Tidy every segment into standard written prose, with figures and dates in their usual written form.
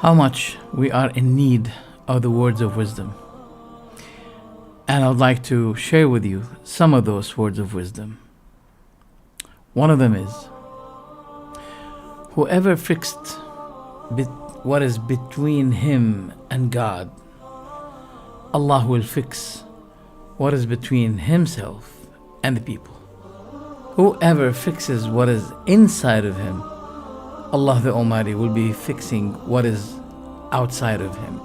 how much we are in need of the words of wisdom. And I would like to share with you some of those words of wisdom. One of them is, whoever fixed what is between him and God, Allah will fix what is between himself and the people. Whoever fixes what is inside of him, Allah the Almighty will be fixing what is outside of him.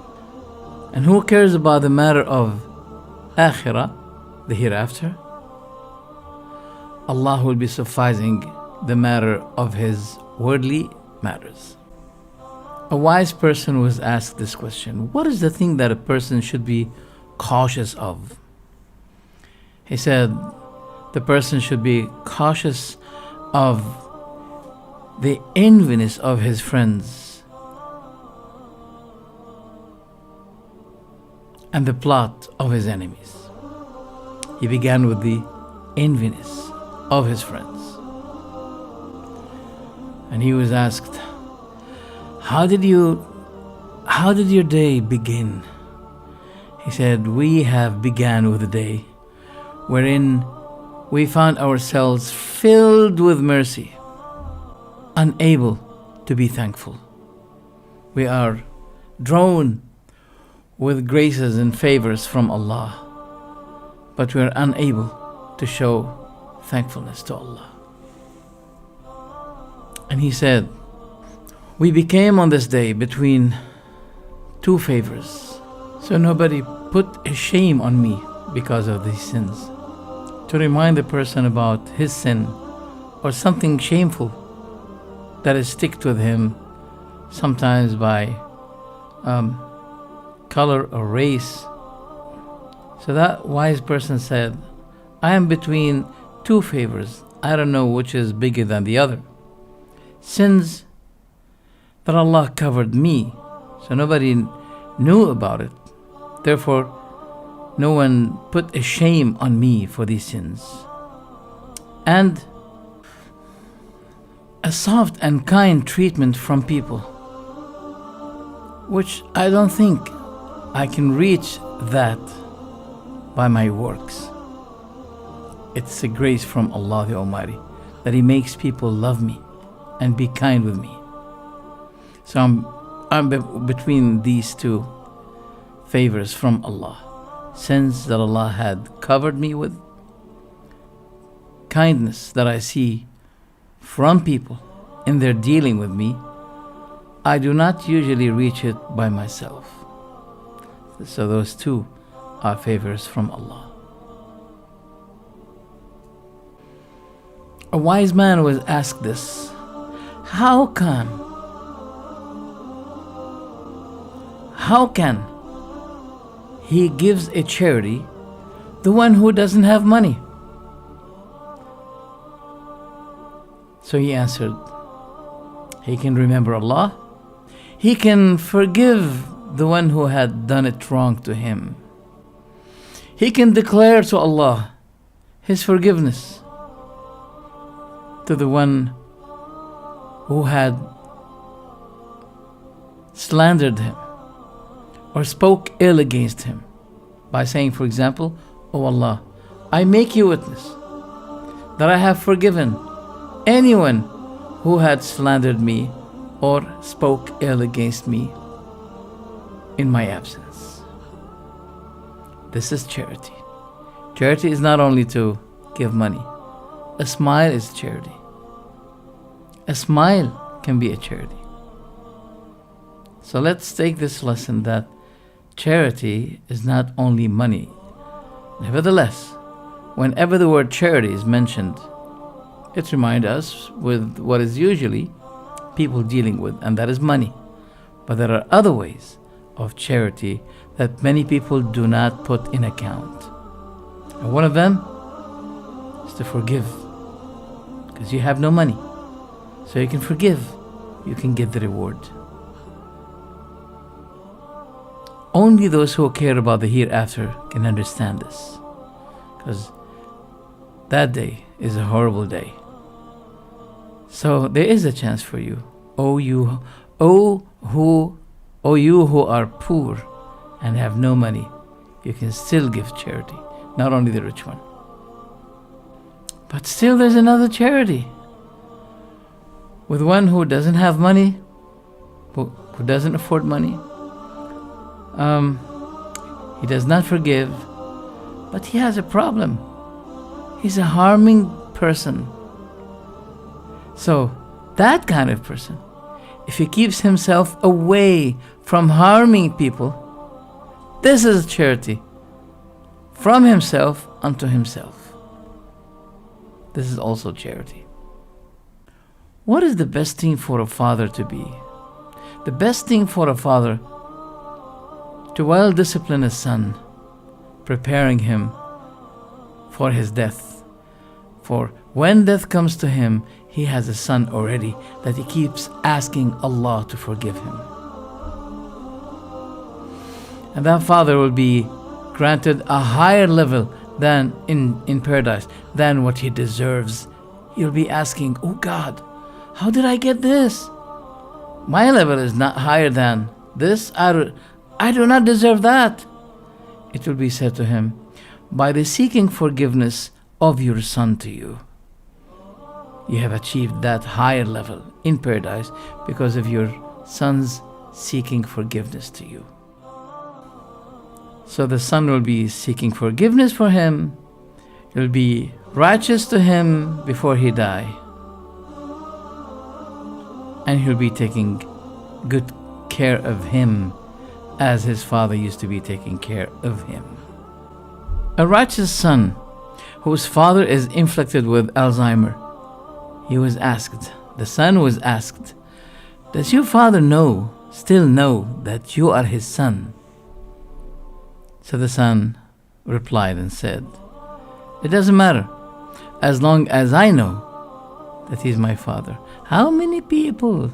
And who cares about the matter of Akhirah, the hereafter? Allah will be sufficing the matter of his worldly matters. A wise person was asked this question: what is the thing that a person should be cautious of? He said, the person should be cautious of the enviness of his friends and the plot of his enemies. He began with the enviness of his friends. And he was asked, how did your day begin? He said, we have began with a day wherein we found ourselves filled with mercy, unable to be thankful. We are drawn with graces and favors from Allah, but we are unable to show thankfulness to Allah. And he said, we became on this day between two favors, so nobody put a shame on me because of these sins. To remind the person about his sin or something shameful that is sticked with him, sometimes by color or race. So that wise person said, I am between two favors. I don't know which is bigger than the other. Sins that Allah covered me, so nobody knew about it. Therefore, no one put a shame on me for these sins. And a soft and kind treatment from people, which I don't think I can reach that by my works. It's a grace from Allah the Almighty that He makes people love me and be kind with me. So I'm between these two favors from Allah. Sins that Allah had covered me with, kindness that I see from people in their dealing with me. I do not usually reach it by myself. So those two are favors from Allah. A wise man was asked this: How can he gives a charity the one who doesn't have money? So he answered, he can remember Allah, he can forgive the one who had done it wrong to him, he can declare to Allah his forgiveness to the one who had slandered him or spoke ill against him by saying, for example, "Oh Allah, I make you witness that I have forgiven anyone who had slandered me or spoke ill against me in my absence." This is charity. Charity is not only to give money. A smile is charity. A smile can be a charity. So let's take this lesson that charity is not only money. Nevertheless, whenever the word charity is mentioned, it reminds us with what is usually people dealing with, and that is money. But there are other ways of charity that many people do not put in account. And one of them is to forgive. Because you have no money. So you can forgive. You can get the reward. Only those who care about the hereafter can understand this. Because that day is a horrible day. So there is a chance for you. Oh, who O you who are poor and have no money, you can still give charity, not only the rich one. But still there's another charity. With one who doesn't have money, who doesn't afford money, he does not forgive, but he has a problem. He's a harming person. So that kind of person, if he keeps himself away from harming people, this is charity from himself unto himself. This is also charity. What is the best thing for a father to be? The best thing for a father to well discipline his son, preparing him for his death. For when death comes to him, he has a son already that he keeps asking Allah to forgive him. And that father will be granted a higher level than in paradise than what he deserves. He'll be asking, oh God, how did I get this? My level is not higher than this. I do not deserve that. It will be said to him, by the seeking forgiveness of your son to you, you have achieved that higher level in paradise because of your son's seeking forgiveness to you. So the son will be seeking forgiveness for him. He'll be righteous to him before he die. And he'll be taking good care of him as his father used to be taking care of him. A righteous son whose father is inflicted with Alzheimer, he was asked, the son was asked, does your father still know that you are his son? So the son replied and said, it doesn't matter, as long as I know that he's my father. How many people,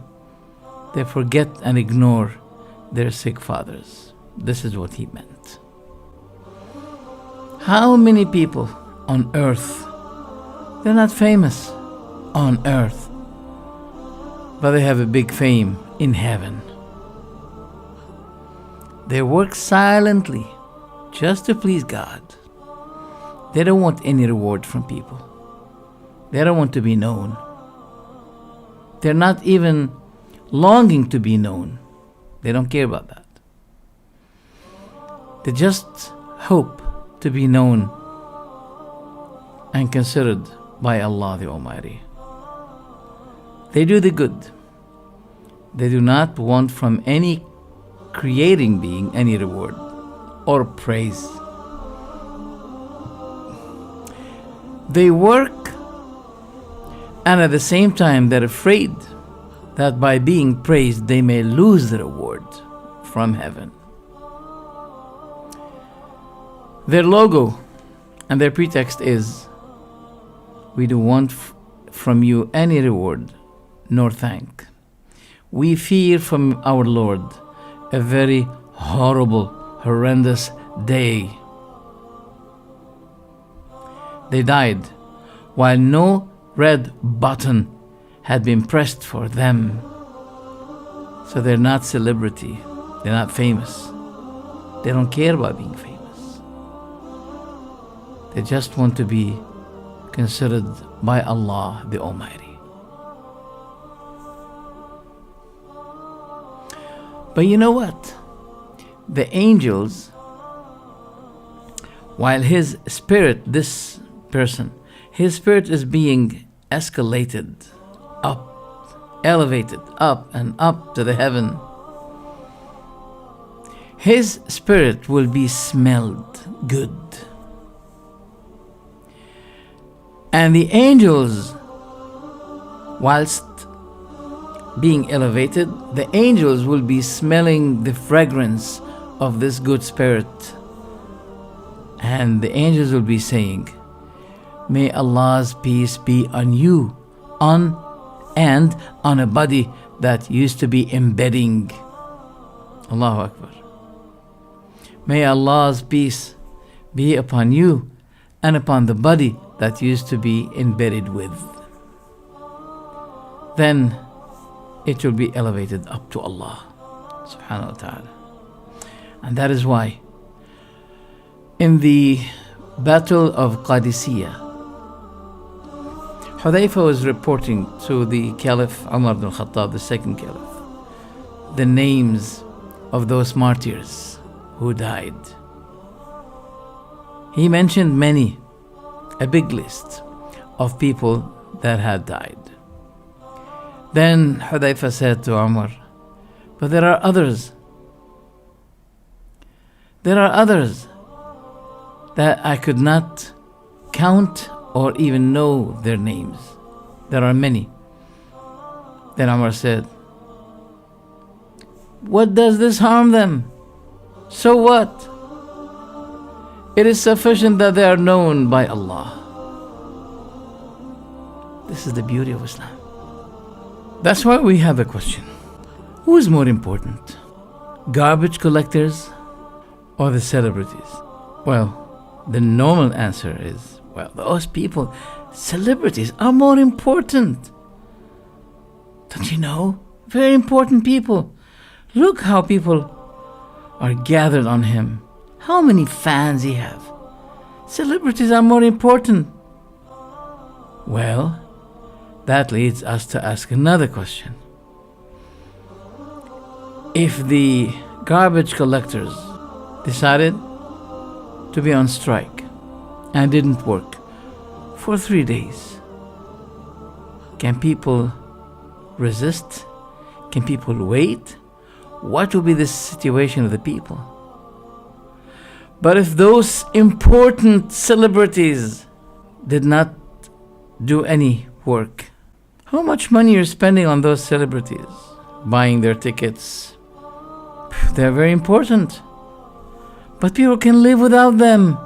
they forget and ignore their sick fathers? This is what he meant. How many people on earth, they're not famous on earth, but they have a big fame in heaven. They work silently just to please God. They don't want any reward from people. They don't want to be known. They're not even longing to be known. They don't care about that. They just hope to be known and considered by Allah the Almighty. They do the good. They do not want from any creating being any reward or praise. They work, and at the same time they're afraid that by being praised they may lose the reward from heaven. Their logo and their pretext is, we don't want from you any reward nor thank. We fear from our Lord a very horrible, horrendous day. They died while no red button had been pressed for them. So they're not celebrity. They're not famous. They don't care about being famous. They just want to be considered by Allah the Almighty. But you know what? The angels, while his spirit, this person, his spirit is being escalated up, elevated up and up to the heaven. His spirit will be smelled good. And the angels, whilst being elevated, the angels will be smelling the fragrance of this good spirit. And the angels will be saying, may Allah's peace be on you, and on a body that used to be embedding. Allahu Akbar. May Allah's peace be upon you and upon the body that used to be embedded with. Then it will be elevated up to Allah Subhanahu wa ta'ala. And that is why in the Battle of Qadisiyah, Hudayfa was reporting to the Caliph Umar ibn Khattab, the second Caliph, the names of those martyrs who died. He mentioned many, a big list of people that had died. Then Hudayfa said to Umar, but there are others. There are others that I could not count or even know their names. There are many. Then Umar said, what does this harm them? So what? It is sufficient that they are known by Allah. This is the beauty of Islam. That's why we have a question. Who is more important? Garbage collectors or the celebrities? Well, the normal answer is, well, those people, celebrities are more important. Don't you know? Very important people. Look how people are gathered on him. How many fans he have. Celebrities are more important. Well, that leads us to ask another question. If the garbage collectors decided to be on strike and didn't work for 3 days, can people resist? Can people wait? What will be the situation of the people? But if those important celebrities did not do any work, how much money you're spending on those celebrities? Buying their tickets. They're very important. But people can live without them.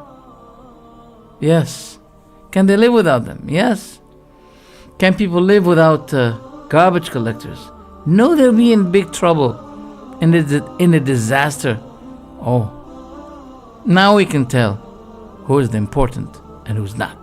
Yes. Can they live without them? Yes. Can people live without garbage collectors? No, they'll be in big trouble, in a disaster. Oh, now we can tell who is the important and who's not.